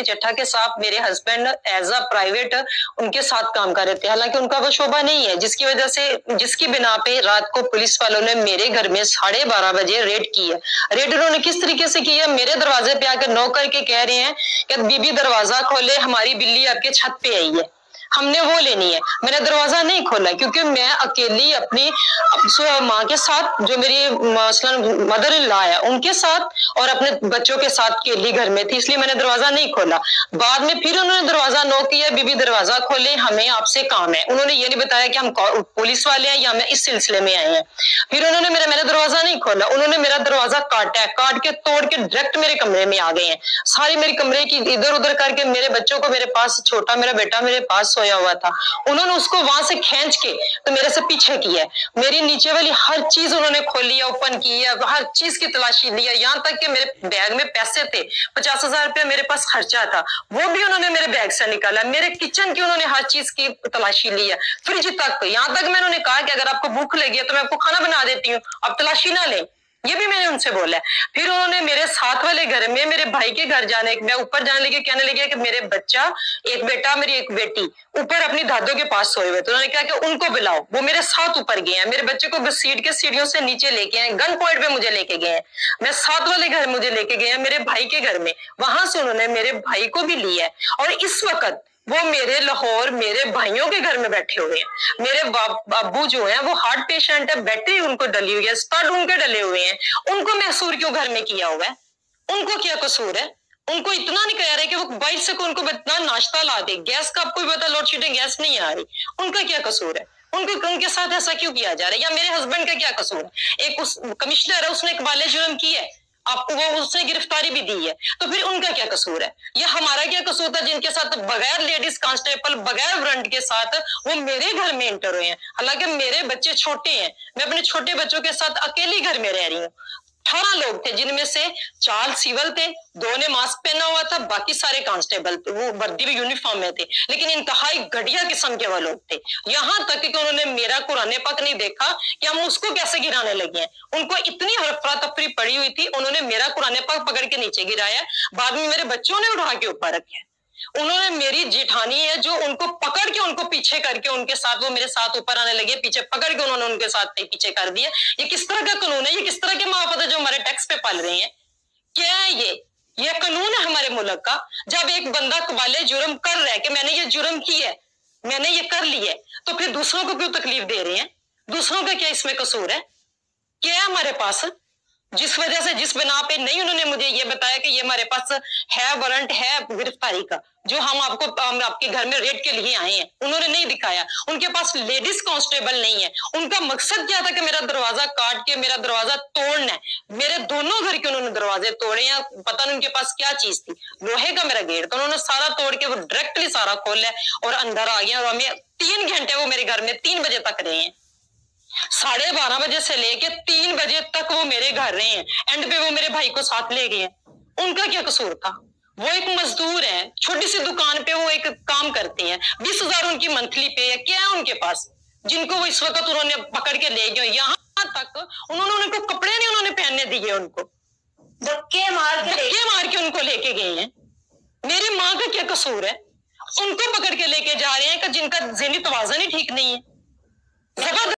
अली चट्ठा के साथ मेरे हस्बैंड एज अ प्राइवेट उनके साथ काम कर रहे थे, हालांकि उनका वो शोभा नहीं है, जिसकी वजह से जिसकी बिना पे रात को पुलिस वालों ने मेरे घर में 12:30 बजे रेड की है। रेड उन्होंने किस तरीके से की है, मेरे दरवाजे पे आकर नॉक करके कह रहे हैं कि बीबी दरवाजा खोले, हमारी बिल्ली आपके छत पे आई है, हमने वो लेनी है। मैंने दरवाजा नहीं खोला क्योंकि मैं अकेली अपनी माँ के साथ, जो मेरी मदर इन लॉ है उनके साथ, और अपने बच्चों के साथ अकेली घर में थी, इसलिए मैंने दरवाजा नहीं खोला। बाद में फिर उन्होंने दरवाजा नॉक किया, बीबी दरवाजा खोले, हमें आपसे काम है। उन्होंने ये नहीं बताया कि हम पुलिस वाले हैं या मैं इस सिलसिले में आए हैं। फिर उन्होंने मैंने दरवाजा नहीं खोला, उन्होंने मेरा दरवाजा काटा है, काट के तोड़ के डायरेक्ट मेरे कमरे में आ गए हैं। सारी मेरे कमरे की इधर उधर करके मेरे बच्चों को मेरे पास, छोटा मेरा बेटा मेरे पास सोया हुआ था, उन्होंने उसको वहां से खींच के तो मेरे से पीछे किया है। मेरी नीचे वाली हर चीज उन्होंने खोली है, ओपन की है, हर चीज की तलाशी ली है, यहाँ तक कि मेरे बैग में पैसे थे, 50,000 रुपया मेरे पास खर्चा था, वो भी उन्होंने मेरे बैग से निकाला। मेरे किचन की उन्होंने हर चीज की तलाशी ली है, फ्रिज तक, यहाँ तक मैं उन्होंने कहा कि अगर आपको भूख लगी है तो मैं आपको खाना बना देती हूँ, आप तलाशी ना लें, ये भी मैंने उनसे बोला है। फिर उन्होंने मेरे साथ वाले घर में मेरे भाई के घर जाने, मैं ऊपर जाने लगे, कहने लगे कि मेरे बच्चा, एक बेटा मेरी एक बेटी ऊपर अपनी दादों के पास सोए हुए, तो उन्होंने कहा कि उनको बुलाओ, वो मेरे साथ ऊपर गए हैं, मेरे बच्चे को घसीट के सीढ़ियों से नीचे लेके आए, गन पॉइंट पे मुझे लेके गए हैं, मैं साथ वाले घर मुझे लेके गए हैं मेरे भाई के घर में, वहां से उन्होंने मेरे भाई को भी लिया है, और इस वक्त वो मेरे लाहौर मेरे भाइयों के घर में बैठे हुए हैं। मेरे बाबू जो है वो हार्ट पेशेंट है, बैटरी उनको डली हुई है, स्टड उनके डले हुए हैं, उनको महसूर क्यों घर में किया हुआ है? उनको क्या कसूर है? उनको इतना नहीं कह रहे कि वो बाइक से उनको इतना नाश्ता ला दे, गैस का आपको भी पता, लोड शेडिंग गैस नहीं आ रही, उनका क्या कसूर है? उनके साथ ऐसा क्यों किया जा रहा है? या मेरे हस्बैंड का क्या कसूर है? एक उस कमिश्नर है, उसने एक वाले जुर्म की है, आपको वो उससे गिरफ्तारी भी दी है, तो फिर उनका क्या कसूर है? या हमारा क्या कसूर था जिनके साथ बगैर लेडीज कांस्टेबल, बगैर वारंट के साथ वो मेरे घर में एंटर हुए हैं? हालांकि मेरे बच्चे छोटे हैं, मैं अपने छोटे बच्चों के साथ अकेली घर में रह रही हूँ। 18 लोग थे, जिनमें से 4 सिविल थे, 2 ने मास्क पहना हुआ था, बाकी सारे कांस्टेबल थे, वो वर्दी भी यूनिफॉर्म में थे, लेकिन इंतहाई घटिया किस्म के वो लोग थे। यहाँ तक कि उन्होंने मेरा कुरान पाक नहीं देखा कि हम उसको कैसे गिराने लगे हैं। उनको इतनी अफरा तफरी पड़ी हुई थी, उन्होंने मेरा कुरान पाक पकड़ के नीचे गिराया, बाद में मेरे बच्चों ने उठा के ऊपर रखे। उन्होंने मेरी जेठानी है जो उनको पकड़ के, उनको पीछे करके, उनके साथ वो मेरे साथ ऊपर आने लगे, पीछे पकड़ के उन्होंने उनके साथ पीछे कर दिया। ये किस तरह का कानून है? ये किस तरह के महापत है जो हमारे टैक्स पे पाल रहे हैं? क्या है ये कानून है हमारे मुल्क का? जब एक बंदा कबाले जुर्म कर रहा है कि मैंने ये जुर्म की है, मैंने ये कर लिया, तो फिर दूसरों को क्यों तकलीफ दे रहे हैं? दूसरों का क्या इसमें कसूर है? क्या है हमारे पास जिस वजह से, जिस बिना पे नहीं उन्होंने मुझे ये बताया कि ये हमारे पास है वारंट है गिरफ्तारी का, जो हम आपके घर में रेड के लिए आए हैं, उन्होंने नहीं दिखाया। उनके पास लेडीज कांस्टेबल नहीं है। उनका मकसद क्या था कि मेरा दरवाजा काट के मेरा दरवाजा तोड़ना है। मेरे दोनों घर के उन्होंने दरवाजे तोड़े हैं, पता नहीं उनके पास क्या चीज थी। लोहे का मेरा गेट, तो उन्होंने सारा तोड़ के वो डायरेक्टली सारा खोला और अंदर आ गया, और हमें 3 घंटे वो मेरे घर में 3 बजे तक रहे हैं। 12:30 बजे से लेके 3 बजे तक वो मेरे घर रहे हैं। एंड पे वो मेरे भाई को साथ ले गए। उनका क्या कसूर था? वो एक मजदूर है, छोटी सी दुकान पे वो एक काम करते हैं, 20,000 उनकी मंथली पे है। क्या है उनके पास जिनको वो इस वक्त उन्होंने पकड़ के ले गए? यहाँ तक उन्होंने उनको कपड़े नहीं उन्होंने पहनने दिए, उनको धक्के मार के उनको लेके गए हैं। मेरी माँ का क्या कसूर है? उनको पकड़ के लेके जा रहे हैं कि जिनका ज़हनी तवाज़ुन ही ठीक नहीं है।